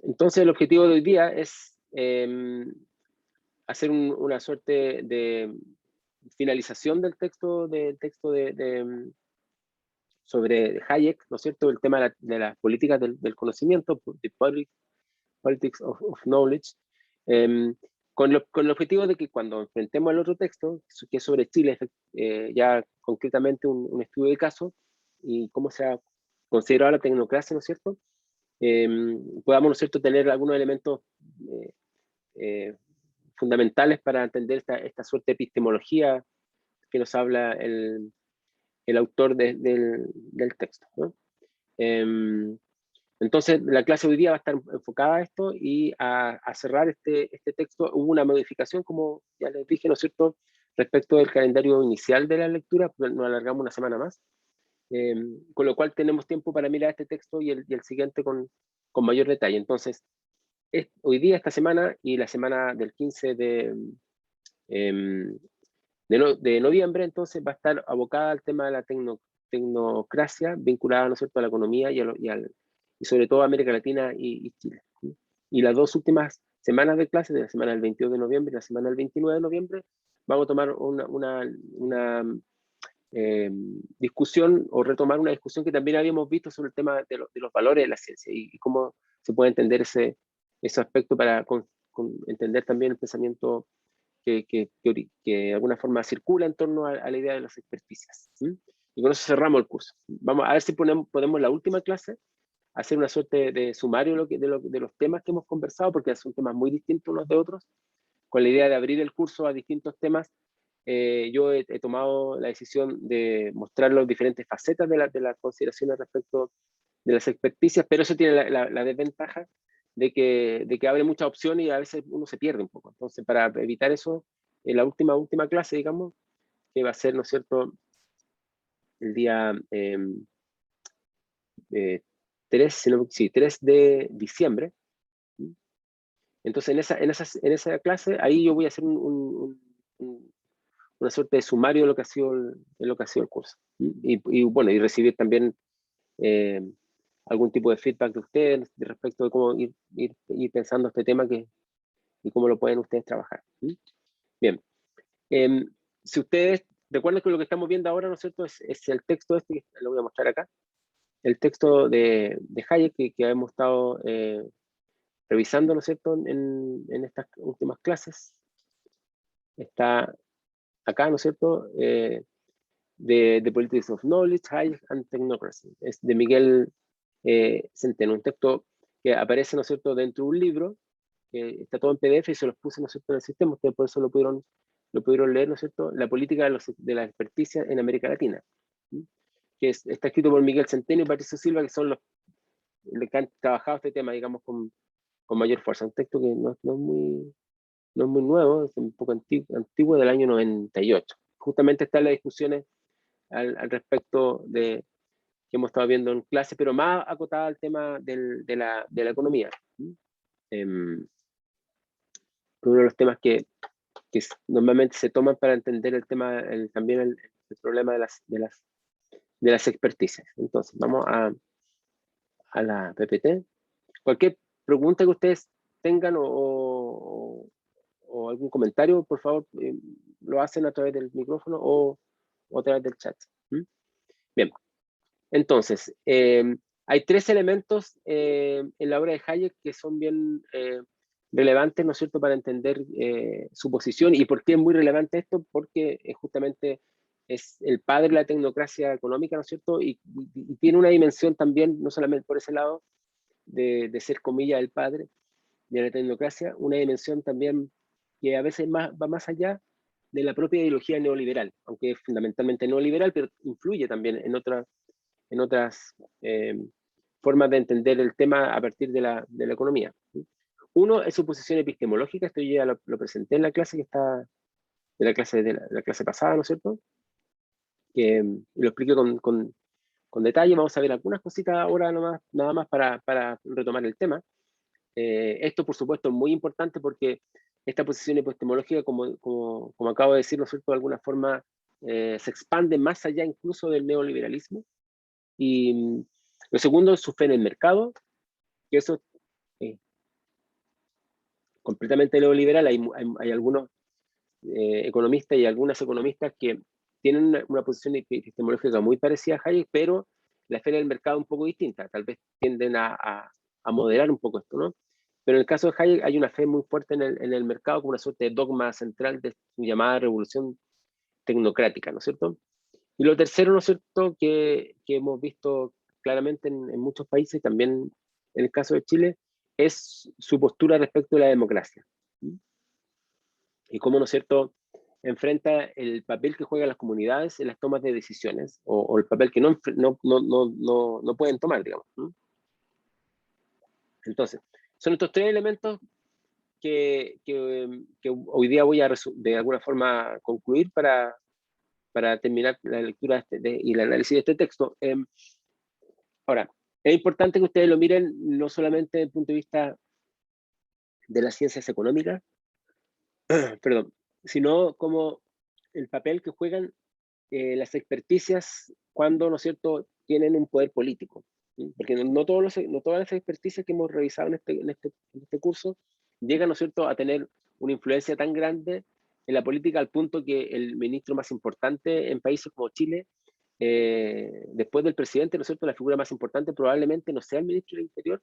Entonces, el objetivo de hoy día es hacer una suerte de finalización del texto, sobre Hayek, ¿no es cierto? El tema de las políticas del conocimiento, the politics of knowledge, con el objetivo de que cuando enfrentemos el otro texto, que es sobre Chile, ya concretamente un estudio de caso y cómo se ha considerado la tecnocracia, ¿no es cierto? Podamos, ¿no es cierto?, tener algunos elementos fundamentales para entender esta suerte de epistemología que nos habla el autor del texto, ¿no? Entonces, la clase de hoy día va a estar enfocada a esto y a cerrar este texto. Hubo una modificación, como ya les dije, ¿no es cierto?, respecto del calendario inicial de la lectura, pues nos alargamos una semana más, con lo cual tenemos tiempo para mirar este texto y el siguiente con mayor detalle. Entonces, hoy día, esta semana y la semana del 15 de noviembre, entonces, va a estar abocada al tema de la tecnocracia vinculada, ¿no es cierto?, a la economía y sobre todo a América Latina y Chile. Y las dos últimas semanas de clase, de la semana del 22 de noviembre y la semana del 29 de noviembre, vamos a tomar una discusión o retomar una discusión que también habíamos visto sobre el tema de los valores de la ciencia y cómo se puede entender ese aspecto para entender también el pensamiento que de alguna forma circula en torno a la idea de las experticias. ¿Sí? Y con eso cerramos el curso. Vamos a ver si podemos la última clase hacer una suerte de sumario de los temas que hemos conversado, porque son temas muy distintos unos de otros, con la idea de abrir el curso a distintos temas. Yo he tomado la decisión de mostrar las diferentes facetas de las consideraciones respecto de las experticias, pero eso tiene la desventaja de que abre muchas opciones y a veces uno se pierde un poco. Entonces, para evitar eso, en la última clase, digamos, que va a ser, ¿no es cierto?, el día 3 de diciembre. Entonces, en esa clase, ahí yo voy a hacer una suerte de sumario de lo que ha sido el curso. Y bueno, y recibir también algún tipo de feedback de ustedes respecto de cómo ir pensando este tema y cómo lo pueden ustedes trabajar. Bien. Si ustedes recuerdan que lo que estamos viendo ahora, ¿no es cierto?, es el texto que lo voy a mostrar acá. El texto de Hayek que hemos estado revisando, ¿no es cierto?, en estas últimas clases. Está acá, ¿no es cierto?, The Politics of Knowledge, Hayek and Technocracy. Es de Miguel Centeno, un texto que aparece, ¿no es cierto?, dentro de un libro, que está todo en PDF y se los puse, ¿no es cierto?, en el sistema. Ustedes por eso lo pudieron leer, ¿no es cierto?, La política de la experticia en América Latina, que está escrito por Miguel Centeno y Patricio Silva, que son los que han trabajado este tema, digamos, con mayor fuerza. Un texto que no es muy nuevo, es un poco antiguo, del año 98. Justamente están las discusiones al respecto que hemos estado viendo en clase, pero más acotada al tema de la economía. Uno de los temas que normalmente se toman para entender el tema, también el problema de las experticias. Entonces, vamos a la PPT. Cualquier pregunta que ustedes tengan o algún comentario, por favor, lo hacen a través del micrófono o a través del chat. Bien, entonces, hay tres elementos en la obra de Hayek que son bien relevantes, ¿no es cierto?, para entender su posición. ¿Y por qué es muy relevante esto? Porque justamente es el padre de la tecnocracia económica, ¿no es cierto?, y tiene una dimensión también, no solamente por ese lado, de ser, comillas, el padre de la tecnocracia, una dimensión también que a veces va más allá de la propia ideología neoliberal, aunque es fundamentalmente neoliberal, pero influye también en otras formas de entender el tema a partir de la economía. Uno es su posición epistemológica, esto ya lo presenté en la clase que está, de la clase pasada, ¿no es cierto? Que lo expliqué con detalle. Vamos a ver algunas cositas ahora nada más para retomar el tema. Esto, por supuesto, es muy importante porque esta posición epistemológica, como acabo de decir, ¿no es cierto?, de alguna forma se expande más allá incluso del neoliberalismo. Y lo segundo es su fe en el mercado, que eso completamente neoliberal. Hay algunos economistas y algunas economistas que tienen una posición epistemológica muy parecida a Hayek, pero la esfera del mercado es un poco distinta. Tal vez tienden a moderar un poco esto, ¿no? Pero en el caso de Hayek hay una fe muy fuerte en el mercado como una suerte de dogma central de su llamada revolución tecnocrática, ¿no es cierto? Y lo tercero, ¿no es cierto?, que hemos visto claramente en muchos países, también en el caso de Chile, es su postura respecto a la democracia. Y cómo, ¿no es cierto?, enfrenta el papel que juegan las comunidades en las tomas de decisiones, o el papel que no pueden tomar, digamos. Entonces, son estos tres elementos que hoy día voy a de alguna forma concluir para terminar la lectura y el análisis de este texto. Ahora, es importante que ustedes lo miren no solamente desde el punto de vista de las ciencias económicas, perdón, sino como el papel que juegan las experticias cuando, ¿no es cierto?, tienen un poder político. ¿Sí? Porque no todas las experticias que hemos revisado en este curso llegan, ¿no es cierto?, a tener una influencia tan grande en la política al punto que el ministro más importante en países como Chile, después del presidente, ¿no es cierto?, la figura más importante probablemente no sea el ministro del Interior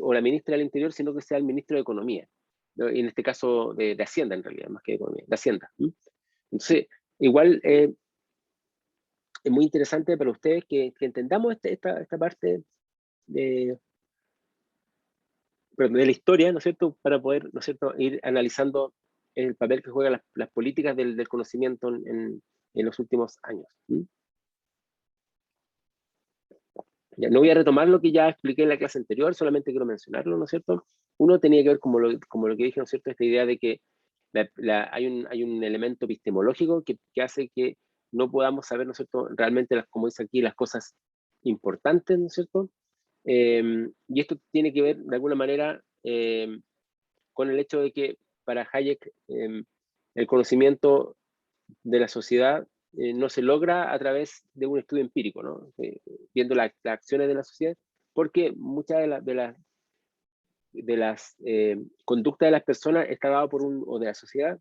o la ministra del Interior, sino que sea el ministro de Economía, ¿no? Y en este caso de Hacienda, en realidad, más que de Economía, de Hacienda. Entonces, igual es muy interesante para ustedes que entendamos esta parte de la historia, ¿no es cierto?, para poder, ¿no es cierto?, ir analizando el papel que juegan las políticas del conocimiento en los últimos años. Ya, no voy a retomar lo que ya expliqué en la clase anterior, solamente quiero mencionarlo, ¿no es cierto? Uno tenía que ver, como lo que dije, ¿no es cierto?, esta idea de que hay un elemento epistemológico que hace que no podamos saber, ¿no es cierto?, realmente, como dice aquí, las cosas importantes, ¿no es cierto? Y esto tiene que ver, de alguna manera, con el hecho de que para Hayek el conocimiento de la sociedad no se logra a través de un estudio empírico, ¿no? Viendo las acciones de la sociedad, porque muchas de las conductas de las personas está dado o de la sociedad,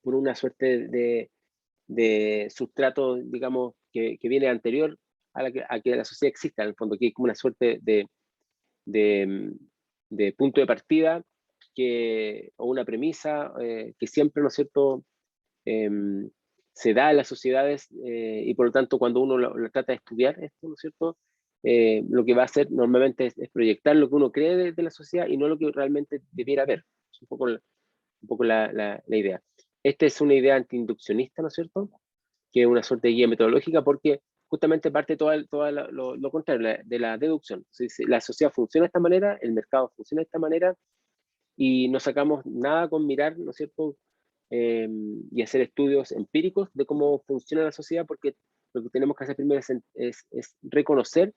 por una suerte de sustrato, digamos, que viene anterior a que la sociedad exista, en el fondo, que es como una suerte de punto de partida o una premisa que siempre, ¿no es cierto?, se da en las sociedades y por lo tanto cuando uno lo trata de estudiar esto, ¿no es cierto?, lo que va a hacer normalmente es proyectar lo que uno cree de la sociedad y no lo que realmente debiera haber. Es un poco la idea. Esta es una idea antiinduccionista, ¿no es cierto?, que es una suerte de guía metodológica porque justamente parte todo lo contrario, de la deducción. Si la sociedad funciona de esta manera, el mercado funciona de esta manera y no sacamos nada con mirar, ¿no es cierto?, y hacer estudios empíricos de cómo funciona la sociedad, porque lo que tenemos que hacer primero es reconocer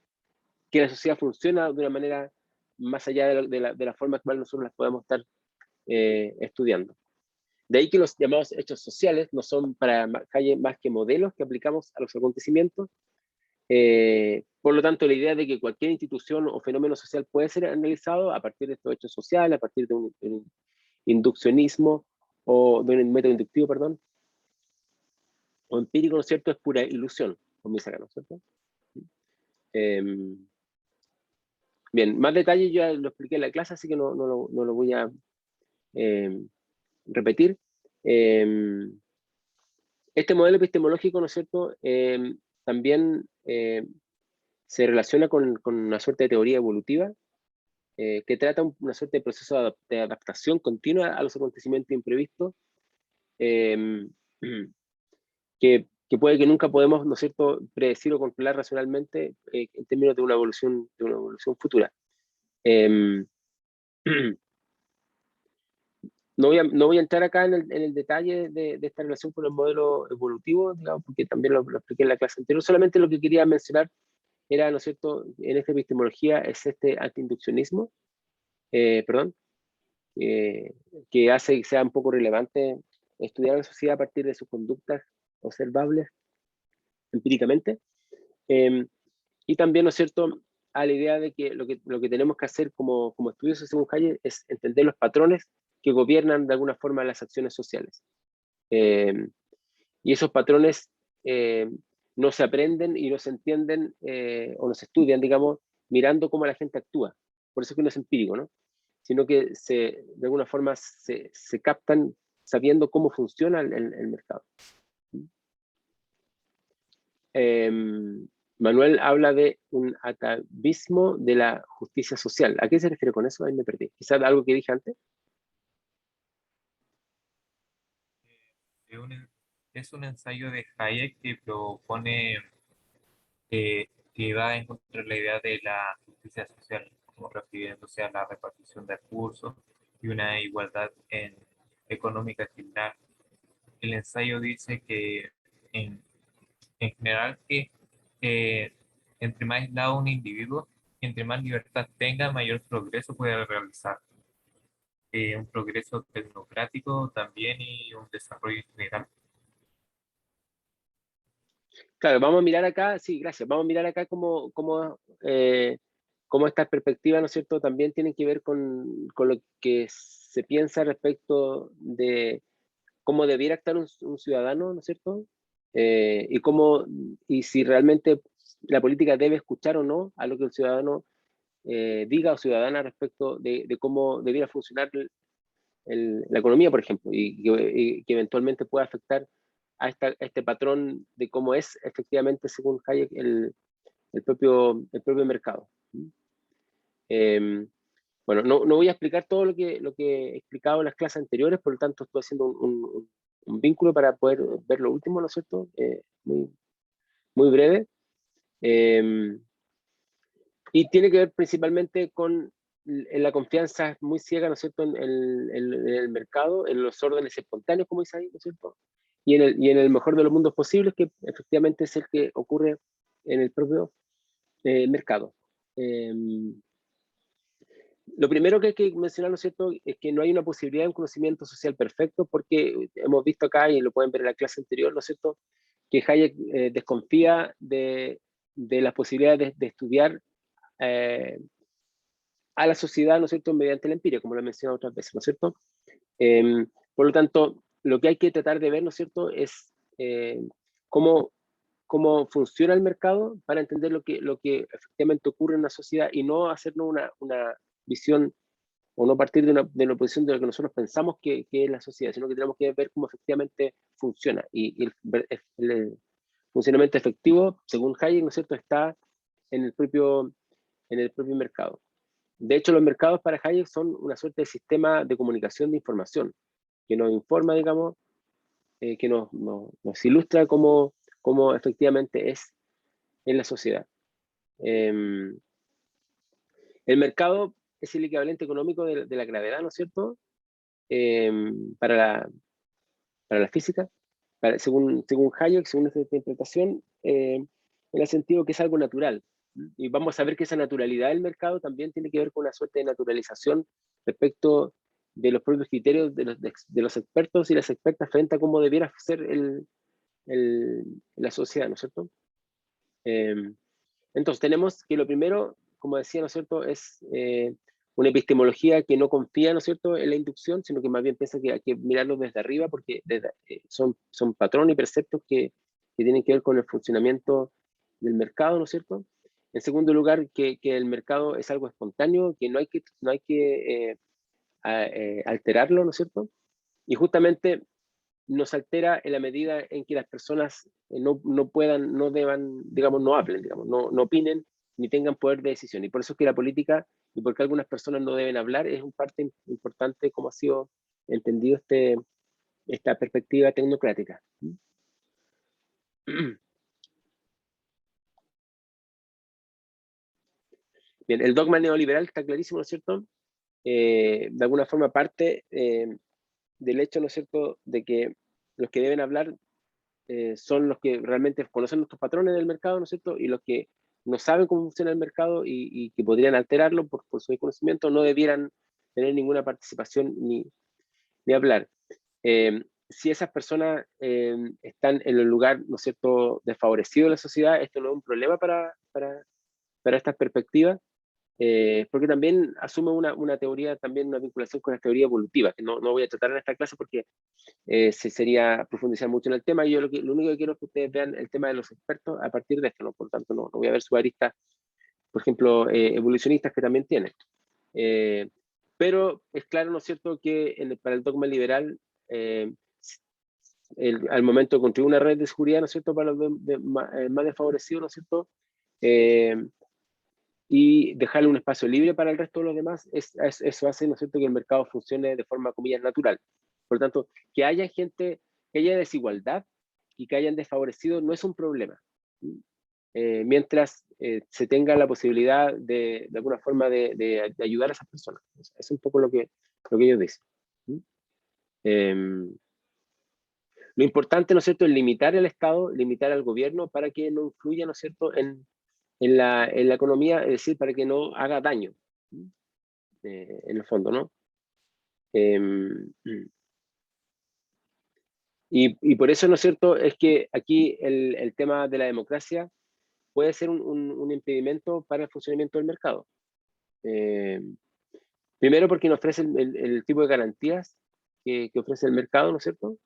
que la sociedad funciona de una manera más allá de la forma actual nosotros las podemos estar estudiando. De ahí que los llamados hechos sociales no son para Hayek más que modelos que aplicamos a los acontecimientos. Por lo tanto, la idea de que cualquier institución o fenómeno social puede ser analizado a partir de estos hechos sociales, a partir de un induccionismo o de un método inductivo, perdón, o empírico, ¿no es cierto?, es pura ilusión, como dice acá, ¿no es cierto? Bien, más detalles ya lo expliqué en la clase, así que no lo voy a repetir. Este modelo epistemológico, ¿no es cierto?, también se relaciona con una suerte de teoría evolutiva que trata una suerte de proceso de adaptación continua a los acontecimientos imprevistos, que puede que nunca podemos, ¿no es cierto?, predecir o controlar racionalmente en términos de una evolución futura. No voy a entrar acá en el detalle de esta relación con el modelo evolutivo, digamos, porque también lo expliqué en la clase anterior. Solamente lo que quería mencionar era, ¿no es cierto?, en esta epistemología es este antiinduccionismo, perdón, que hace que sea un poco relevante estudiar la sociedad a partir de sus conductas observables empíricamente. Y también, ¿no es cierto?, a la idea de que lo que tenemos que hacer como estudiosos, según Hayek, es entender los patrones que gobiernan de alguna forma las acciones sociales. Y esos patrones no se aprenden y no se entienden o no se estudian, digamos, mirando cómo la gente actúa. Por eso es que no es empírico, ¿no? Sino que de alguna forma se captan sabiendo cómo funciona el mercado. Manuel habla de un atavismo de la justicia social. ¿A qué se refiere con eso? Ahí me perdí. Quizás algo que dije antes. Es un ensayo de Hayek que propone que va en contra de la idea de la justicia social, como refiriéndose a la repartición de recursos y una igualdad económica general. El ensayo dice que en general que eh, entre más aislado un individuo, entre más libertad tenga, mayor progreso puede realizar. Un progreso tecnocrático también y un desarrollo general. Claro, vamos a mirar acá, sí, gracias, vamos a mirar acá cómo estas perspectivas, ¿no es cierto?, también tienen que ver con lo que se piensa respecto de cómo debiera actuar un ciudadano, ¿no es cierto? Y si realmente la política debe escuchar o no a lo que el ciudadano diga o ciudadana respecto de cómo debiera funcionar la economía, por ejemplo, y que eventualmente pueda afectar a este patrón de cómo es efectivamente, según Hayek, el propio mercado. Bueno, no voy a explicar todo lo que he explicado en las clases anteriores, por lo tanto estoy haciendo un vínculo para poder ver lo último, ¿no es cierto? Muy, muy breve. Y tiene que ver principalmente con la confianza muy ciega, ¿no es cierto?, en el mercado, en los órdenes espontáneos, como dice ahí, ¿no es cierto? Y en el mejor de los mundos posibles, que efectivamente es el que ocurre en el propio mercado. Lo primero que hay que mencionar, ¿no es cierto?, es que no hay una posibilidad de un conocimiento social perfecto, porque hemos visto acá, y lo pueden ver en la clase anterior, ¿no es cierto?, que Hayek desconfía de las posibilidades de estudiar a la sociedad, ¿no es cierto?, mediante la empiria, como lo he mencionado otras veces, ¿no es cierto? Por lo tanto, lo que hay que tratar de ver, ¿no es cierto?, es cómo, cómo funciona el mercado para entender lo que efectivamente ocurre en la sociedad y no hacernos una visión o no partir de una posición de lo que nosotros pensamos que es la sociedad, sino que tenemos que ver cómo efectivamente funciona. Y el funcionamiento efectivo, según Hayek, ¿no es cierto?, está en en el propio mercado. De hecho, los mercados para Hayek son una suerte de sistema de comunicación de información que nos informa, digamos, que nos ilustra cómo efectivamente es en la sociedad. El mercado es el equivalente económico de la gravedad, ¿no es cierto? Para la física, según Hayek, según esta interpretación, en el sentido que es algo natural. Y vamos a ver que esa naturalidad del mercado también tiene que ver con una suerte de naturalización respecto de los propios criterios de los expertos y las expertas frente a cómo debiera ser la sociedad, ¿no es cierto? Entonces tenemos que lo primero, como decía, ¿no es cierto?, es una epistemología que no confía, ¿no es cierto?, en la inducción, sino que más bien piensa que hay que mirarlo desde arriba porque son patrones y preceptos que tienen que ver con el funcionamiento del mercado, ¿no es cierto? En segundo lugar, que el mercado es algo espontáneo, que no hay que alterarlo, ¿no es cierto? Y justamente nos altera en la medida en que las personas no puedan, no deban, digamos, no hablen, digamos, no opinen ni tengan poder de decisión. Y por eso es que la política y porque algunas personas no deben hablar es un parte importante como ha sido entendido esta perspectiva tecnocrática. Bien, el dogma neoliberal está clarísimo, ¿no es cierto? De alguna forma parte del hecho, ¿no es cierto?, de que los que deben hablar son los que realmente conocen nuestros patrones del mercado, ¿no es cierto? Y los que no saben cómo funciona el mercado y que podrían alterarlo por su desconocimiento, no debieran tener ninguna participación ni hablar. Si esas personas están en el lugar, ¿no es cierto?, desfavorecido de la sociedad, esto no es un problema para para estas perspectivas, porque también asume una teoría, también una vinculación con la teoría evolutiva, que no voy a tratar en esta clase porque sería profundizar mucho en el tema, y yo lo único que quiero es que ustedes vean el tema de los expertos a partir de esto, ¿no? Por tanto, no voy a ver su arista, por ejemplo, evolucionistas que también tienen. Pero es claro, ¿no es cierto?, que para el dogma liberal, al momento de construir una red de seguridad, ¿no es cierto?, para los más desfavorecidos, ¿no es cierto?, y dejarle un espacio libre para el resto de los demás, eso hace, ¿no es cierto?, que el mercado funcione de forma, comillas, natural. Por lo tanto, que haya gente, que haya desigualdad y que hayan desfavorecidos no es un problema. Mientras se tenga la posibilidad de alguna forma de ayudar a esas personas. Es un poco lo que ellos dicen. Lo importante, ¿no es cierto?, es limitar el Estado, limitar al gobierno para que no influya, ¿no es cierto?, en la economía, es decir, para que no haga daño, en el fondo, ¿no? Y por eso, ¿no es cierto?, es que aquí el tema de la democracia puede ser un impedimento para el funcionamiento del mercado. Primero porque no ofrece el tipo de garantías que ofrece el mercado, ¿no es cierto?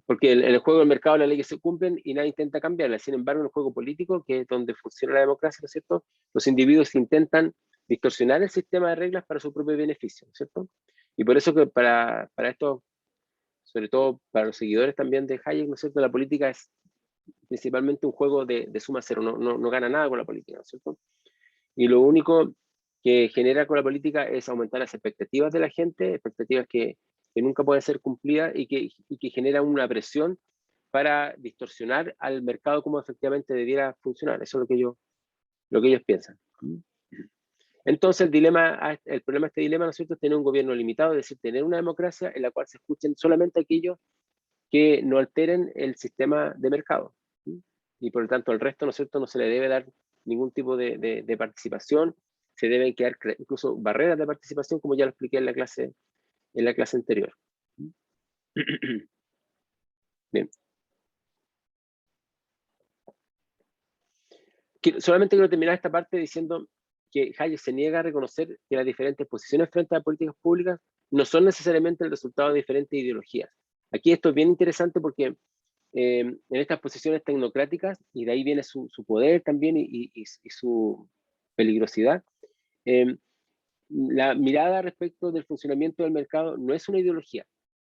Porque en el juego del mercado las leyes se cumplen y nadie intenta cambiarlas. Sin embargo, en el juego político, que es donde funciona la democracia, ¿no es cierto?, los individuos intentan distorsionar el sistema de reglas para su propio beneficio, ¿no es cierto? Y por eso que para esto, sobre todo para los seguidores también de Hayek, ¿no es cierto?, la política es principalmente un juego de suma cero, no gana nada con la política, ¿no es cierto? Y lo único que genera con la política es aumentar las expectativas de la gente, expectativas que nunca pueden ser cumplidas y que generan una presión para distorsionar al mercado como efectivamente debiera funcionar. Eso es lo que ellos piensan. Entonces el problema de este dilema, ¿no es cierto?, es tener un gobierno limitado, es decir, tener una democracia en la cual se escuchen solamente aquellos que no alteren el sistema de mercado. Y por lo tanto al resto, ¿no es cierto?, no se le debe dar ningún tipo de participación, se deben quedar incluso barreras de participación, como ya lo expliqué en la clase anterior. Bien. Solamente quiero terminar esta parte diciendo que Hayek se niega a reconocer que las diferentes posiciones frente a políticas públicas no son necesariamente el resultado de diferentes ideologías. Aquí esto es bien interesante porque en estas posiciones tecnocráticas, y de ahí viene su poder también y su peligrosidad, la mirada respecto del funcionamiento del mercado no es una ideología.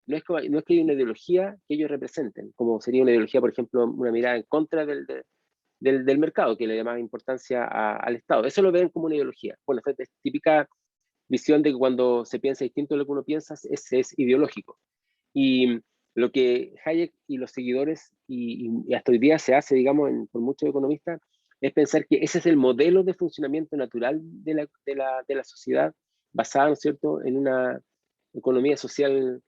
No es que haya una ideología que ellos representen, como sería una ideología, por ejemplo, una mirada en contra del mercado, que le da más importancia al Estado. Eso lo ven como una ideología. Bueno, esta es típica visión de que cuando se piensa distinto de lo que uno piensa, es ideológico. Y lo que Hayek y los seguidores, y hasta hoy día se hace, digamos, por muchos economistas, es pensar que ese es el modelo de funcionamiento natural de la sociedad, basada, ¿no es cierto?, en una economía social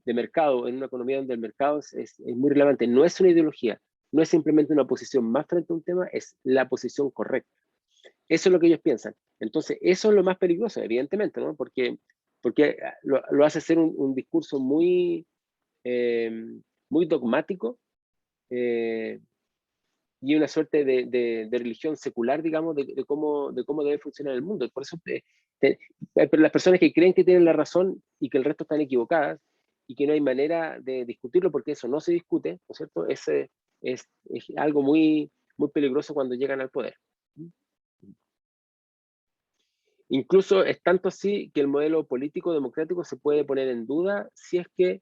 de mercado, en una economía donde el mercado es muy relevante. No es una ideología, no es simplemente una posición más frente a un tema, es la posición correcta. Eso es lo que ellos piensan. Entonces, eso es lo más peligroso, evidentemente, ¿no? Porque lo hace ser un discurso muy dogmático, y una suerte de religión secular, digamos, de cómo debe funcionar el mundo. Por eso, pero las personas que creen que tienen la razón y que el resto están equivocadas y que no hay manera de discutirlo porque eso no se discute, ¿no es cierto? Es algo muy peligroso cuando llegan al poder. Incluso es tanto así que el modelo político democrático se puede poner en duda si es que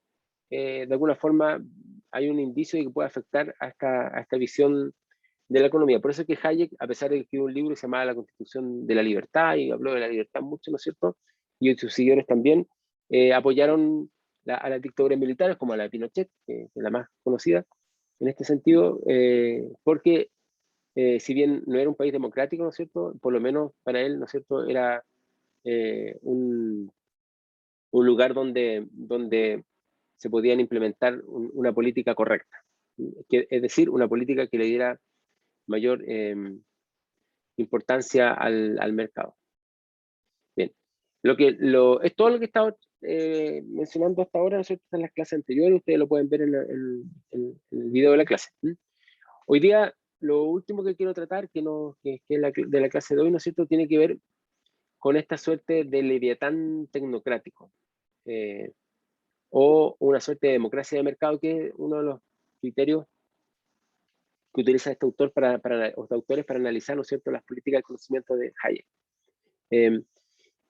de alguna forma hay un indicio de que puede afectar a esta visión de la economía. Por eso es que Hayek, a pesar de que escribió un libro que se llamaba La Constitución de la Libertad, y habló de la libertad mucho, ¿no es cierto?, y sus seguidores también apoyaron a las dictaduras militares, como a la de Pinochet, que es la más conocida en este sentido, porque si bien no era un país democrático, ¿no es cierto?, por lo menos para él, ¿no es cierto?, era un lugar donde se podían implementar una política correcta, es decir, una política que le diera mayor importancia al mercado. Bien, es todo lo que he estado mencionando hasta ahora, ¿no es cierto?, en las clases anteriores, ustedes lo pueden ver en el video de la clase. Hoy día lo último que quiero tratar, que es de la clase de hoy, ¿no es cierto?, tiene que ver con esta suerte de leviatán tecnocrático, o una suerte de democracia de mercado, que es uno de los criterios que utiliza este autor los autores para analizar, ¿no es cierto?, las políticas del conocimiento de Hayek.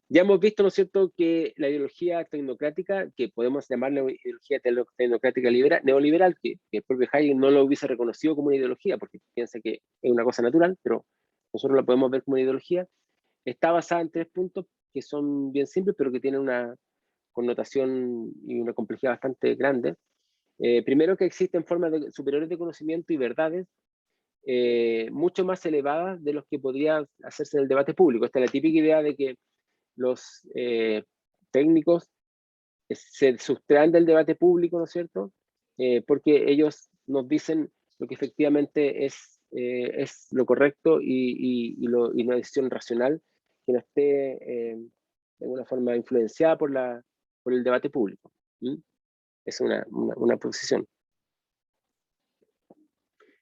Ya hemos visto, ¿no es cierto?, que la ideología tecnocrática, que podemos llamarla ideología tecnocrática neoliberal, que el propio Hayek no lo hubiese reconocido como una ideología, porque piensa que es una cosa natural, pero nosotros la podemos ver como una ideología, está basada en 3 puntos que son bien simples, pero que tienen una connotación y una complejidad bastante grande. Primero, que existen formas superiores de conocimiento y verdades mucho más elevadas de los que podría hacerse en el debate público. Esta es la típica idea de que los técnicos se sustraen del debate público, ¿no es cierto? Porque ellos nos dicen lo que efectivamente es lo correcto y una decisión racional que no esté de alguna forma influenciada por el debate público. ¿Mm? Es una posición.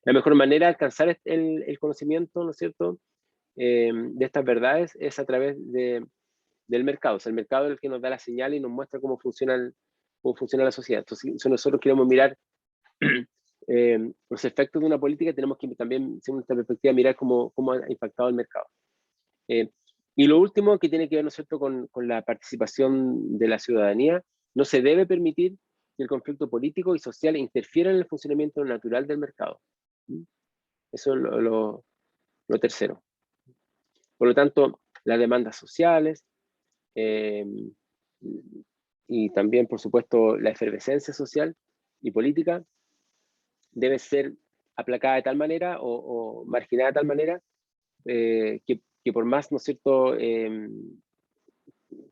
La mejor manera de alcanzar el conocimiento, ¿no es cierto?, de estas verdades es a través del mercado. O sea, el mercado es el que nos da la señal y nos muestra cómo funciona la sociedad. Entonces, si nosotros queremos mirar los efectos de una política, tenemos que también, según esta perspectiva, mirar cómo ha impactado el mercado. Y lo último, que tiene que ver, ¿no es cierto?, con la participación de la ciudadanía. No se debe permitir que el conflicto político y social interfiera en el funcionamiento natural del mercado. Eso es lo tercero. Por lo tanto, las demandas sociales y también, por supuesto, la efervescencia social y política debe ser aplacada de tal manera o marginada de tal manera que por más, ¿no es cierto?,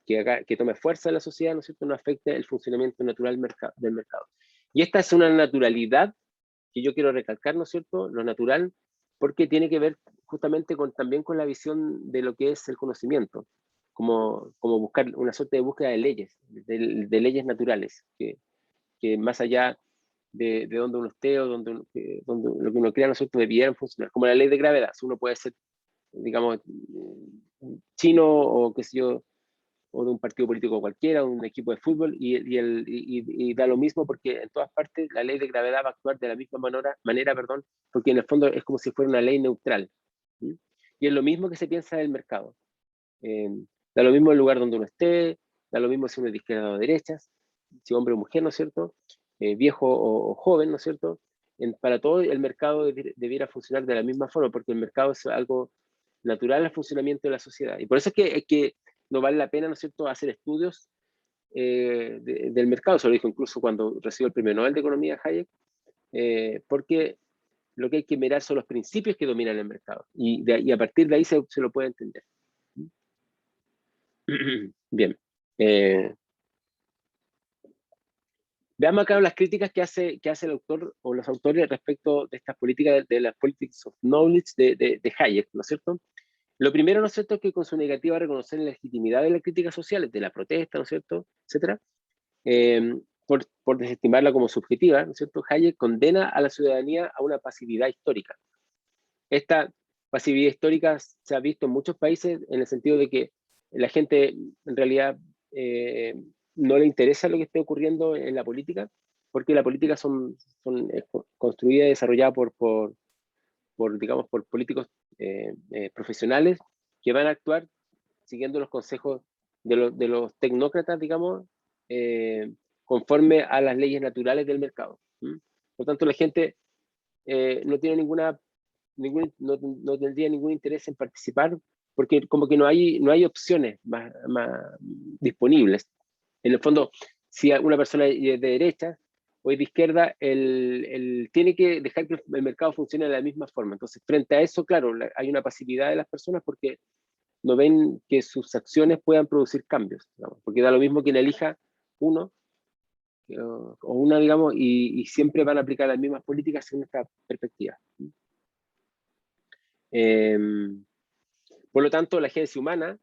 que tome fuerza en la sociedad, ¿no es cierto?, no afecte el funcionamiento natural del mercado. Y esta es una naturalidad que yo quiero recalcar, ¿no es cierto?, lo natural, porque tiene que ver justamente también con la visión de lo que es el conocimiento, como buscar una suerte de búsqueda de leyes, de leyes naturales, que más allá de donde uno esté o donde lo que uno crea, ¿no es cierto?, debieran funcionar, como la ley de gravedad. Uno puede ser, digamos, chino o qué sé yo, o de un partido político cualquiera, un equipo de fútbol, y da lo mismo, porque en todas partes la ley de gravedad va a actuar de la misma manera, porque en el fondo es como si fuera una ley neutral. ¿Sí? Y es lo mismo que se piensa del mercado. Da lo mismo el lugar donde uno esté, da lo mismo si uno es de izquierda o de derechas, si hombre o mujer, ¿no es cierto? Viejo o joven, ¿no es cierto? Para todo el mercado debiera funcionar de la misma forma, porque el mercado es algo natural al funcionamiento de la sociedad. Y por eso es que no vale la pena, ¿no es cierto?, hacer estudios del mercado. Se lo dijo incluso cuando recibió el premio Nobel de Economía Hayek, porque lo que hay que mirar son los principios que dominan el mercado. Y a partir de ahí se lo puede entender. Bien. Veamos acá las críticas que hace el autor o los autores respecto de estas políticas, de las politics of knowledge de Hayek, ¿no es cierto? Lo primero, ¿no es cierto?, es que con su negativa a reconocer la legitimidad de las críticas sociales, de la protesta, ¿no es cierto?, etcétera, por desestimarla como subjetiva, ¿no es cierto?, Hayek condena a la ciudadanía a una pasividad histórica. Esta pasividad histórica se ha visto en muchos países en el sentido de que la gente en realidad no le interesa lo que esté ocurriendo en la política, porque la política son construida y desarrollada digamos, por políticos profesionales que van a actuar siguiendo los consejos de los tecnócratas, digamos, conforme a las leyes naturales del mercado. Por tanto, la gente no tiene no tendría ningún interés en participar, porque como que no hay opciones más disponibles. En el fondo, si una persona es de derecha o es de izquierda, tiene que dejar que el mercado funcione de la misma forma. Entonces, frente a eso, claro, hay una pasividad de las personas porque no ven que sus acciones puedan producir cambios, digamos, porque da lo mismo quien elija uno o una, digamos, y siempre van a aplicar las mismas políticas según esta perspectiva. Por lo tanto, la agencia humana,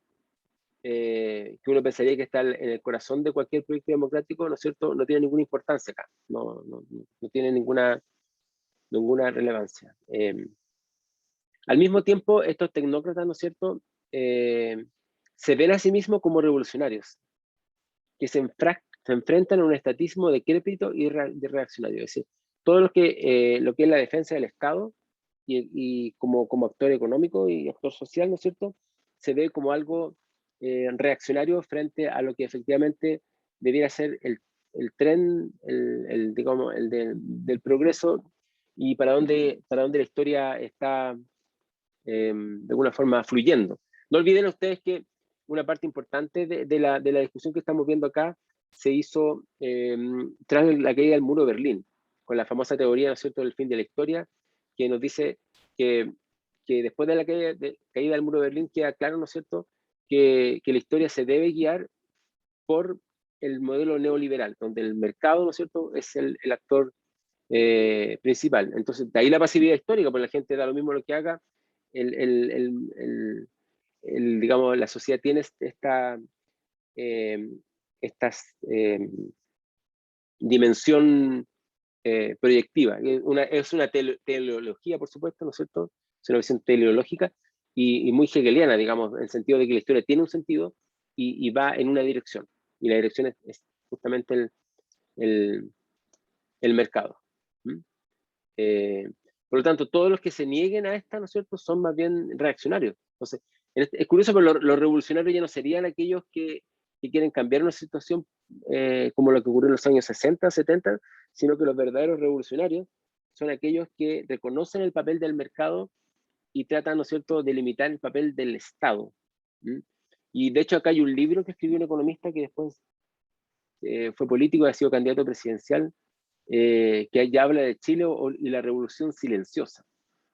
que uno pensaría que está en el corazón de cualquier proyecto democrático, ¿no es cierto?, no tiene ninguna importancia acá, no tiene ninguna relevancia. Al mismo tiempo, estos tecnócratas, ¿no es cierto?, se ven a sí mismos como revolucionarios, que se enfrentan a un estatismo decrépito y reaccionario. Es decir, todo lo que es la defensa del Estado y como actor económico y actor social, ¿no es cierto?, se ve como algo reaccionario frente a lo que efectivamente debiera ser el tren, digamos, el del progreso y para dónde la historia está de alguna forma fluyendo. No olviden ustedes que una parte importante de la discusión que estamos viendo acá se hizo tras la caída del muro de Berlín, con la famosa teoría, ¿no es cierto?, del fin de la historia, que nos dice que después de la caída del muro de Berlín queda claro, ¿no es cierto?, que la historia se debe guiar por el modelo neoliberal, donde el mercado, ¿no es cierto?, es el actor principal. Entonces, de ahí la pasividad histórica, porque la gente da lo mismo lo que haga, digamos, la sociedad tiene esta dimensión proyectiva. Es una teleología, por supuesto, ¿no es cierto? Es una visión teleológica y muy hegeliana, digamos, en el sentido de que la historia tiene un sentido y va en una dirección. Y la dirección es justamente el mercado. ¿Mm? Por lo tanto, todos los que se nieguen a esta, ¿no es cierto?, son más bien reaccionarios. Entonces, es curioso, pero los revolucionarios ya no serían aquellos que quieren cambiar una situación como lo que ocurrió en los años 60, 70, sino que los verdaderos revolucionarios son aquellos que reconocen el papel del mercado y tratan, ¿no es cierto?, de limitar el papel del Estado. ¿Mm? Y de hecho acá hay un libro que escribió un economista que después fue político y ha sido candidato presidencial, que ya habla de Chile y la revolución silenciosa.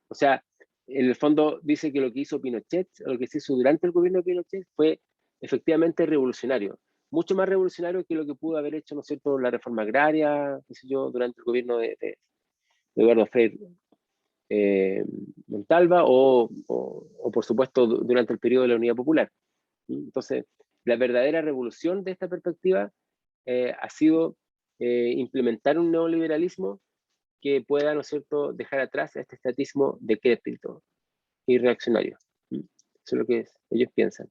O sea, en el fondo dice que lo que hizo Pinochet, lo que se hizo durante el gobierno de Pinochet fue efectivamente revolucionario, mucho más revolucionario que lo que pudo haber hecho, ¿no es cierto?, la reforma agraria, qué sé yo, durante el gobierno de Eduardo Frei Montalva o por supuesto durante el periodo de la Unidad Popular. Entonces, la verdadera revolución de esta perspectiva ha sido implementar un neoliberalismo que pueda, ¿no es cierto?, dejar atrás este estatismo decrépito y reaccionario. Eso es lo que ellos piensan.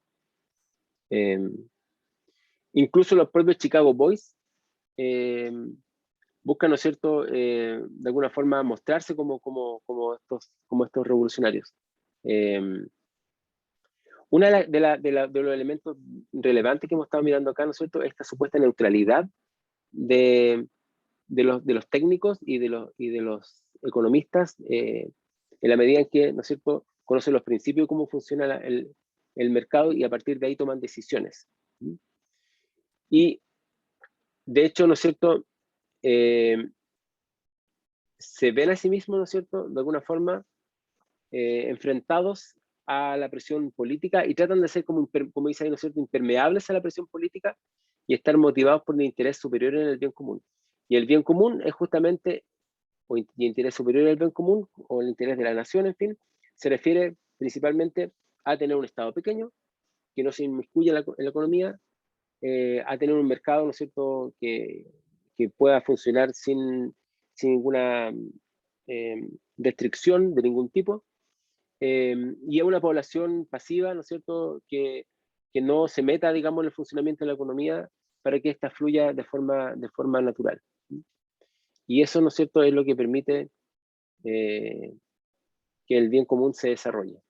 Incluso los propios Chicago Boys buscan, ¿no es cierto?, de alguna forma mostrarse como estos revolucionarios. Una de los elementos relevantes que hemos estado mirando acá, ¿no es cierto?, esta supuesta neutralidad de los técnicos y de los economistas en la medida en que, ¿no es cierto?, conocen los principios de cómo funciona el mercado y a partir de ahí toman decisiones. Y de hecho, ¿no es cierto?, se ven a sí mismos, ¿no es cierto?, de alguna forma enfrentados a la presión política y tratan de ser como dice ahí, ¿no es cierto?, impermeables a la presión política y estar motivados por un interés superior en el bien común. Y el bien común es justamente, o interés superior al bien común, o el interés de la nación, en fin, se refiere principalmente a tener un Estado pequeño, que no se inmiscuya en la economía, a tener un mercado, ¿no es cierto?, que pueda funcionar sin ninguna restricción de ningún tipo, y a una población pasiva, ¿no es cierto?, que no se meta, digamos, en el funcionamiento de la economía para que ésta fluya de forma natural. Y eso, ¿no es cierto?, es lo que permite que el bien común se desarrolle.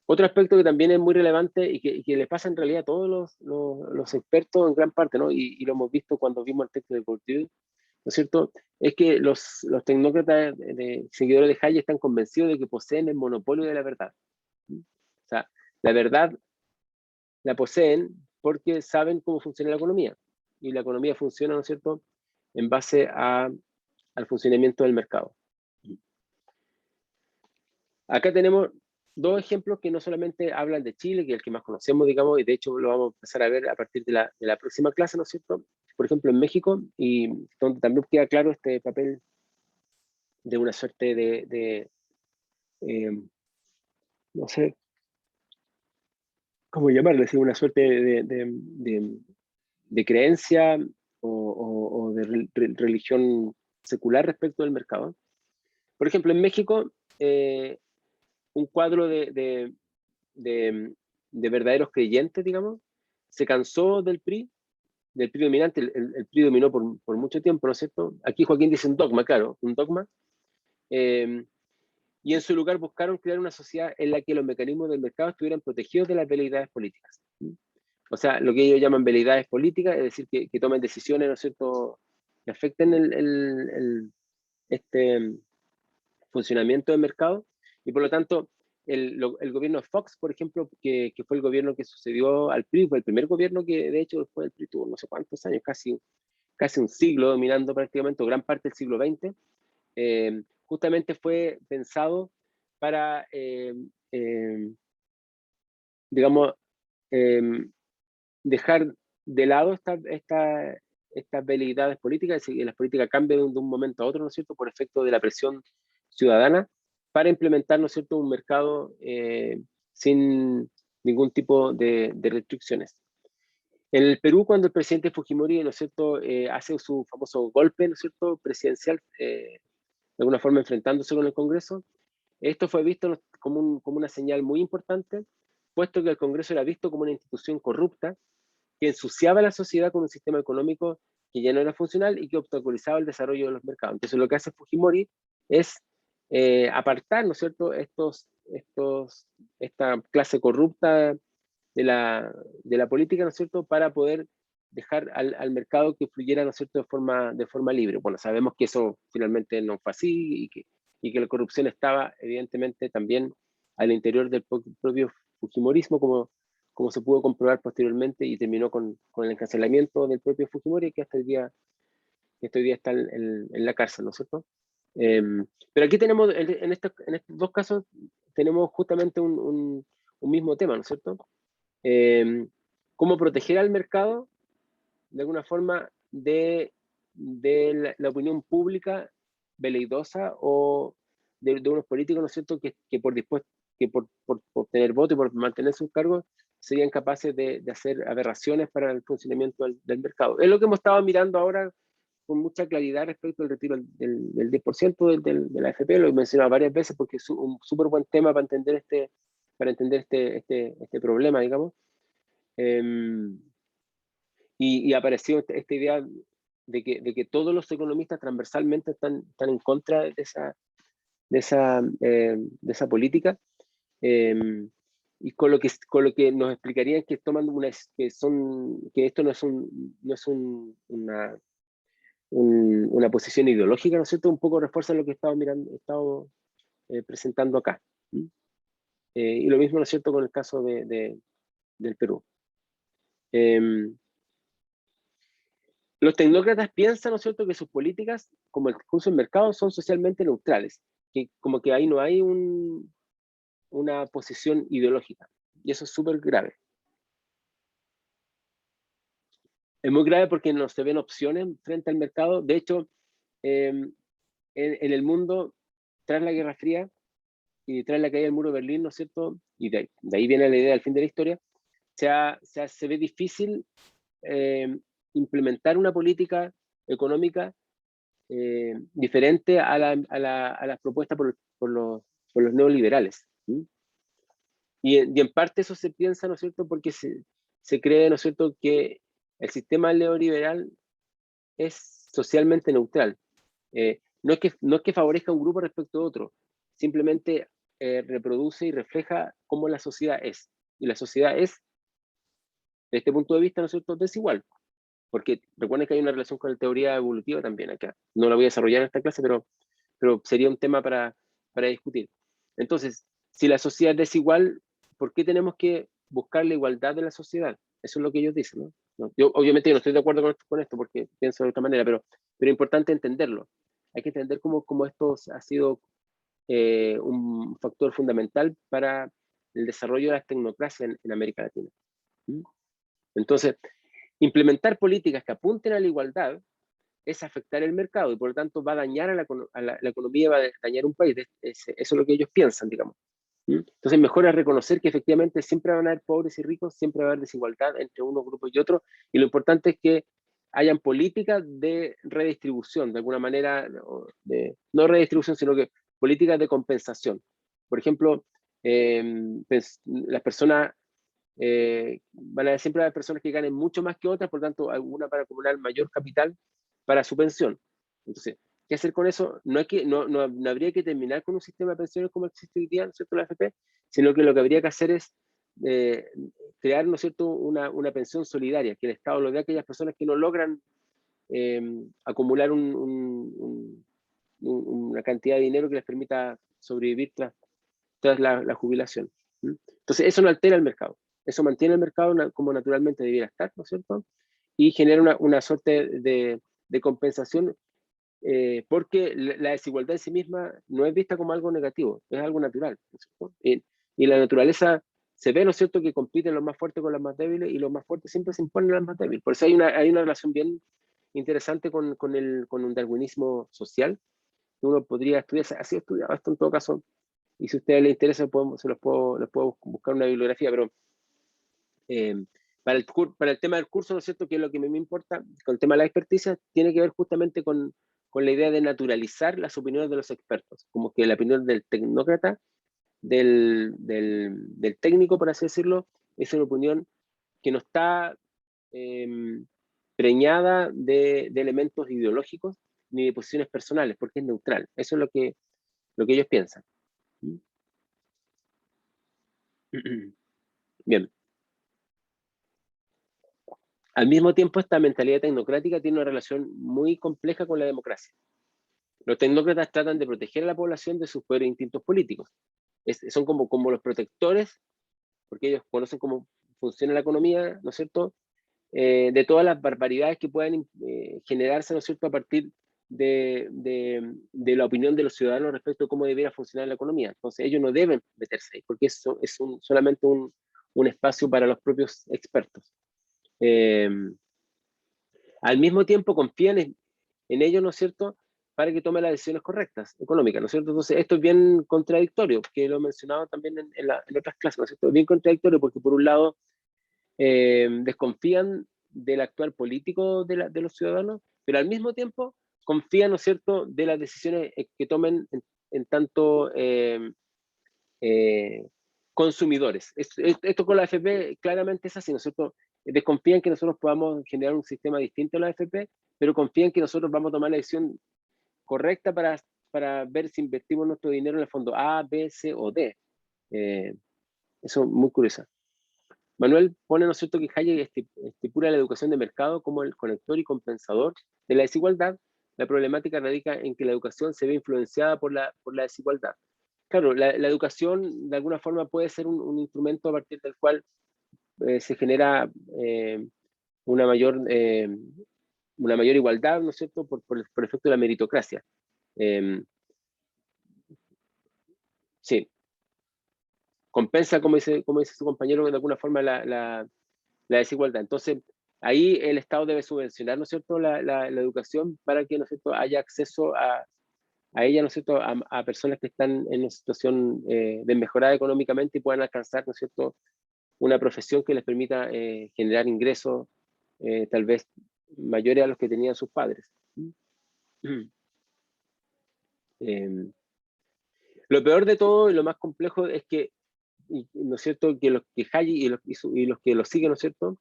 Otro aspecto que también es muy relevante y que le pasa en realidad a todos los expertos en gran parte, ¿no?, y lo hemos visto cuando vimos el texto de Bourdieu, ¿no es cierto?, es que los tecnócratas seguidores de Hayek están convencidos de que poseen el monopolio de la verdad. O sea, la verdad la poseen porque saben cómo funciona la economía. Y la economía funciona, ¿no es cierto?, en base al funcionamiento del mercado. Acá tenemos dos ejemplos que no solamente hablan de Chile, que es el que más conocemos, digamos, y de hecho lo vamos a empezar a ver a partir de la próxima clase, ¿no es cierto? Por ejemplo, en México, y donde también queda claro este papel de una suerte no sé cómo llamarle, una suerte de creencia o de religión secular respecto del mercado, Por ejemplo, en México, un cuadro de verdaderos creyentes, digamos, se cansó del PRI dominante. El PRI dominó por mucho tiempo, ¿no es cierto? Aquí Joaquín dice un dogma, claro, un dogma. Y en su lugar buscaron crear una sociedad en la que los mecanismos del mercado estuvieran protegidos de las veleidades políticas. O sea, lo que ellos llaman veleidades políticas, es decir, que tomen decisiones, ¿no es cierto?, que afecten este funcionamiento del mercado. Y por lo tanto, el gobierno de Fox, por ejemplo, que fue el gobierno que sucedió al PRI, fue el primer gobierno que de hecho después del PRI tuvo no sé cuántos años, casi un siglo dominando prácticamente, o gran parte del siglo XX, justamente fue pensado para, digamos, dejar de lado estas veleidades políticas, y las políticas cambian de un momento a otro, ¿no es cierto?, por efecto de la presión ciudadana, para implementar, ¿no es cierto?, un mercado sin ningún tipo de restricciones. En el Perú, cuando el presidente Fujimori, ¿no es cierto?, hace su famoso golpe, ¿no es cierto?, presidencial, de alguna forma enfrentándose con el Congreso, esto fue visto como una señal muy importante, puesto que el Congreso era visto como una institución corrupta que ensuciaba a la sociedad con un sistema económico que ya no era funcional y que obstaculizaba el desarrollo de los mercados. Entonces lo que hace Fujimori es apartar, ¿no es cierto?, esta clase corrupta de la política, ¿no es cierto?, para poder dejar al mercado que fluyera, ¿no es cierto?, de forma libre. Bueno, sabemos que eso finalmente no fue así, y que la corrupción estaba evidentemente también al interior del propio Fujimorismo, como se pudo comprobar posteriormente, y terminó con el encarcelamiento del propio Fujimori, que hasta hoy día está en la cárcel, ¿no es cierto? Pero aquí tenemos, en estos dos casos, tenemos justamente un mismo tema, ¿no es cierto? Cómo proteger al mercado de alguna forma de la opinión pública veleidosa, o de unos políticos, ¿no es cierto?, que por obtener voto y por mantener sus cargos serían capaces de hacer aberraciones para el funcionamiento del mercado. Es lo que hemos estado mirando ahora con mucha claridad respecto al retiro del 10% de la AFP. Lo he mencionado varias veces porque es un súper buen tema para entender este problema, digamos. Y apareció esta idea de que todos los economistas transversalmente están en contra de esa política, y con lo que nos explicarían que toman que esto no es una posición ideológica, ¿no es cierto? Un poco refuerza lo que he estado presentando acá. Y lo mismo, ¿no es cierto?, con el caso del Perú. Los tecnócratas piensan, ¿no es cierto?, que sus políticas, como el curso del mercado, son socialmente neutrales, que como que ahí no hay una posición ideológica, y eso es súper grave. Es muy grave porque no se ven opciones frente al mercado. De hecho, en el mundo, tras la Guerra Fría y tras la caída del muro de Berlín, ¿no es cierto?, y de ahí viene la idea del fin de la historia, se ve difícil implementar una política económica diferente a las propuestas por los neoliberales. Y en parte eso se piensa, ¿no es cierto?, porque se cree, ¿no es cierto?, que el sistema neoliberal es socialmente neutral. No es que favorezca a un grupo respecto a otro, simplemente reproduce y refleja cómo la sociedad es. Y la sociedad es, desde este punto de vista, ¿no es cierto?, desigual. Porque recuerden que hay una relación con la teoría evolutiva también acá. No la voy a desarrollar en esta clase, pero sería un tema para discutir. Entonces, si la sociedad es desigual, ¿por qué tenemos que buscar la igualdad de la sociedad? Eso es lo que ellos dicen, ¿no? Yo obviamente no estoy de acuerdo con esto porque pienso de otra manera, pero es importante entenderlo. Hay que entender cómo esto ha sido un factor fundamental para el desarrollo de las tecnocracias en América Latina. Entonces, implementar políticas que apunten a la igualdad es afectar el mercado, y por lo tanto va a dañar la economía, va a dañar un país. Eso es lo que ellos piensan, digamos. Entonces, mejor es reconocer que efectivamente siempre van a haber pobres y ricos, siempre va a haber desigualdad entre unos grupos y otros, y lo importante es que hayan políticas de redistribución, de alguna manera, no redistribución, sino que políticas de compensación. Por ejemplo, pues, las personas, van a haber siempre personas que ganen mucho más que otras, por tanto, alguna para acumular mayor capital para su pensión. Entonces, ¿qué hacer con eso? No, no habría que terminar con un sistema de pensiones como existe hoy día, ¿no es cierto?, la AFP, sino que lo que habría que hacer es crear, ¿no es cierto?, una pensión solidaria, que el Estado lo dé a aquellas personas que no logran acumular una cantidad de dinero que les permita sobrevivir tras la jubilación. Entonces, eso no altera el mercado, eso mantiene el mercado como naturalmente debiera estar, ¿no es cierto? Y genera una suerte de compensación, porque la desigualdad en sí misma no es vista como algo negativo, es algo natural, ¿no es cierto? Y la naturaleza se ve, ¿no es cierto?, que compiten los más fuertes con los más débiles, y los más fuertes siempre se imponen a los más débiles. Por eso hay una relación bien interesante con un darwinismo social, que uno podría estudiar, ha sido estudiado esto en todo caso, y si a ustedes les interesa, les puedo buscar una bibliografía, pero para el tema del curso, ¿no es cierto?, que es lo que me importa, con el tema de la experticia, tiene que ver justamente con la idea de naturalizar las opiniones de los expertos, como que la opinión del tecnócrata, del técnico, por así decirlo, es una opinión que no está preñada de elementos ideológicos ni de posiciones personales, porque es neutral. Eso es lo que ellos piensan. Bien. Al mismo tiempo, esta mentalidad tecnocrática tiene una relación muy compleja con la democracia. Los tecnócratas tratan de proteger a la población de sus peores instintos políticos. Son como los protectores, porque ellos conocen cómo funciona la economía, ¿no es cierto?, de todas las barbaridades que puedan generarse, ¿no es cierto?, a partir de la opinión de los ciudadanos respecto a cómo debiera funcionar la economía. Entonces, ellos no deben meterse ahí, porque eso es solamente un espacio para los propios expertos. Al mismo tiempo, confían en ellos, ¿no es cierto?, para que tomen las decisiones correctas, económicas, ¿no es cierto? Entonces, esto es bien contradictorio, que lo he mencionado también en otras clases, ¿no es cierto? Es bien contradictorio porque, por un lado, desconfían del actuar político de los ciudadanos, pero al mismo tiempo confían, ¿no es cierto?, de las decisiones que tomen en tanto consumidores. Esto con la AFP claramente es así, ¿no es cierto? Desconfían que nosotros podamos generar un sistema distinto a la AFP, pero confían que nosotros vamos a tomar la decisión correcta para ver si invertimos nuestro dinero en el fondo A, B, C o D. Eso es muy curioso. Manuel pone, ¿no es cierto?, que Hayek estipula la educación de mercado como el conector y compensador de la desigualdad. La problemática radica en que la educación se ve influenciada por la desigualdad. Claro, la educación de alguna forma puede ser un instrumento a partir del cual se genera una mayor igualdad, ¿no es cierto?, por efecto de la meritocracia. Sí, compensa, como dice su compañero, de alguna forma la desigualdad. Entonces, ahí el Estado debe subvencionar, ¿no es cierto?, la educación para que, ¿no es cierto?, haya acceso a ella, ¿no es cierto?, a personas que están en una situación desmejorada económicamente y puedan alcanzar, ¿no es cierto?, una profesión que les permita generar ingresos tal vez mayores a los que tenían sus padres. Lo peor de todo y lo más complejo es que, ¿no es cierto?, que los que Hayek y los que lo siguen, ¿no es cierto?,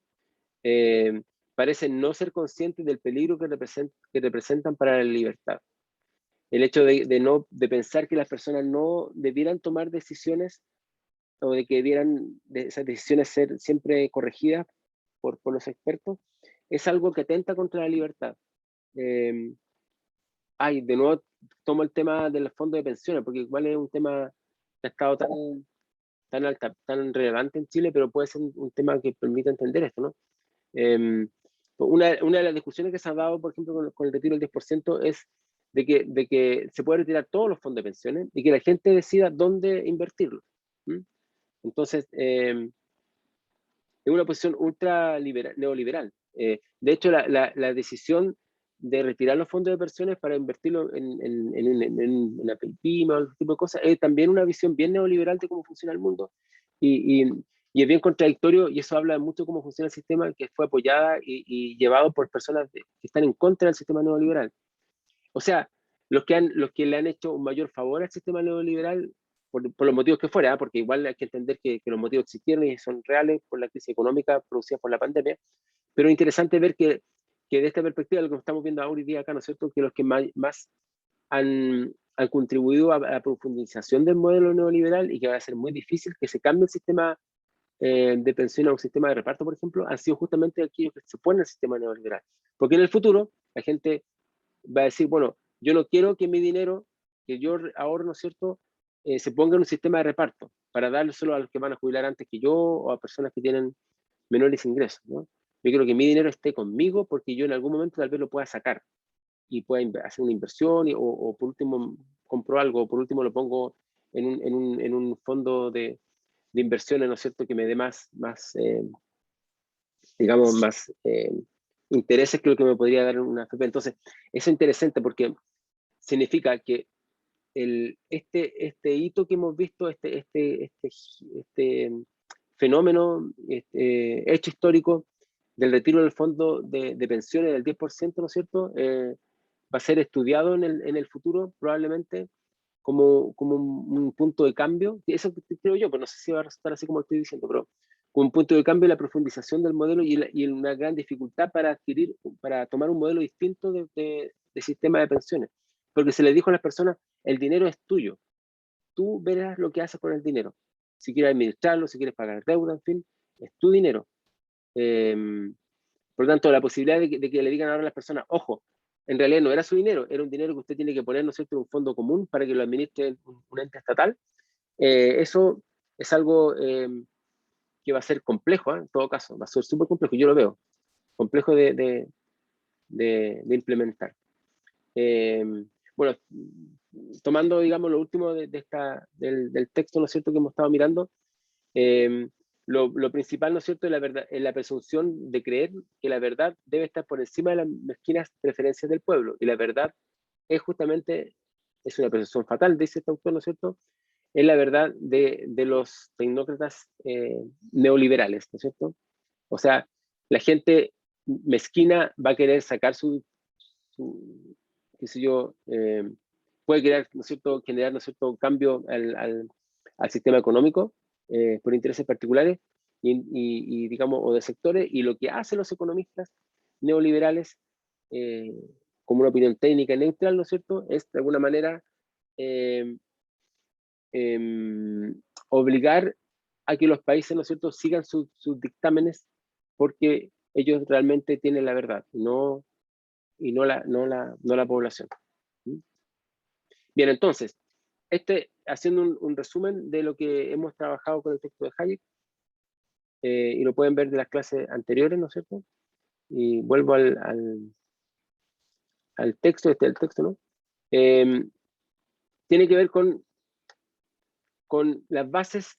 parecen no ser conscientes del peligro que representan para la libertad. El hecho de pensar que las personas no debieran tomar decisiones o de que debieran esas decisiones ser siempre corregidas por los expertos, es algo que atenta contra la libertad. De nuevo tomo el tema del fondo de pensiones, porque igual es un tema que ha estado tan relevante en Chile, pero puede ser un tema que permita entender esto, ¿no? Una de las discusiones que se ha dado, por ejemplo, con el retiro del 10%, es de que se puede retirar todos los fondos de pensiones y que la gente decida dónde invertirlo. Entonces, es una posición ultra neoliberal. De hecho, la decisión de retirar los fondos de pensiones para invertirlo en una pyme o otro tipo de cosas es también una visión bien neoliberal de cómo funciona el mundo. Y es bien contradictorio, y eso habla mucho de cómo funciona el sistema, que fue apoyada y llevado por personas que están en contra del sistema neoliberal. O sea, los que le han hecho un mayor favor al sistema neoliberal, por los motivos que fuera, porque igual hay que entender que los motivos existieron y son reales por la crisis económica producida por la pandemia, pero es interesante ver que de esta perspectiva, lo que estamos viendo hoy día acá, ¿no es cierto?, que los que más han contribuido a la profundización del modelo neoliberal y que va a ser muy difícil que se cambie el sistema de pensión a un sistema de reparto, por ejemplo, han sido justamente aquellos que se oponen al sistema neoliberal. Porque en el futuro la gente va a decir, bueno, yo no quiero que mi dinero, que yo ahorro, ¿no es cierto?, se ponga en un sistema de reparto para dárselo a los que van a jubilar antes que yo o a personas que tienen menores ingresos, ¿no? Yo quiero que mi dinero esté conmigo porque yo en algún momento tal vez lo pueda sacar y pueda hacer una inversión o por último compro algo, o por último lo pongo en un fondo de inversiones, ¿no es cierto?, que me dé más digamos, más intereses que lo que me podría dar una AFP. Entonces, eso es interesante porque significa que este hito que hemos visto, este fenómeno, hecho histórico del retiro del fondo de pensiones del 10%, ¿no es cierto?, va a ser estudiado en el futuro probablemente como un punto de cambio. Eso creo yo, pero no sé si va a resultar así como estoy diciendo, pero como un punto de cambio en la profundización del modelo y una gran dificultad para tomar un modelo distinto de sistema de pensiones. Porque se le dijo a las personas, el dinero es tuyo, tú verás lo que haces con el dinero. Si quieres administrarlo, si quieres pagar deuda, en fin, es tu dinero. Por lo tanto, la posibilidad de que le digan ahora a las personas, ojo, en realidad no era su dinero, era un dinero que usted tiene que poner, ¿no es cierto?, en un fondo común para que lo administre un ente estatal. Eso es algo que va a ser complejo, en todo caso, va a ser súper complejo, yo lo veo, complejo de implementar. Bueno, tomando, digamos, lo último del texto, ¿no es cierto?, que hemos estado mirando, lo principal, ¿no es cierto?, es la presunción de creer que la verdad debe estar por encima de las mezquinas preferencias del pueblo. Y la verdad es justamente, es una presunción fatal, dice este autor, ¿no es cierto?, es la verdad de los tecnócratas neoliberales, ¿no es cierto? O sea, la gente mezquina va a querer sacar qué sé yo, puede crear, ¿no es cierto?, generar, ¿no es cierto?, cambio al sistema económico por intereses particulares y, digamos, o de sectores, y lo que hacen los economistas neoliberales, como una opinión técnica y neutral, ¿no es cierto?, es de alguna manera eh, obligar a que los países, ¿no es cierto?, sigan sus dictámenes porque ellos realmente tienen la verdad, no la población. Bien, entonces, haciendo un resumen de lo que hemos trabajado con el texto de Hayek, y lo pueden ver de las clases anteriores, ¿no es cierto? Y vuelvo al texto, el texto, ¿no? Tiene que ver con las bases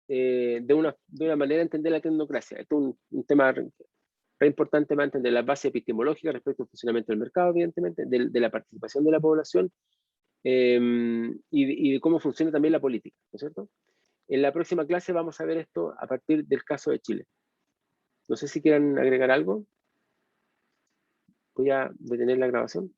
de una manera de entender la tecnocracia. Esto es un tema re importante para entender las bases epistemológicas respecto al funcionamiento del mercado, evidentemente, de la participación de la población, y de cómo funciona también la política, ¿no es cierto? En la próxima clase vamos a ver esto a partir del caso de Chile. No sé si quieran agregar algo. Voy a detener la grabación.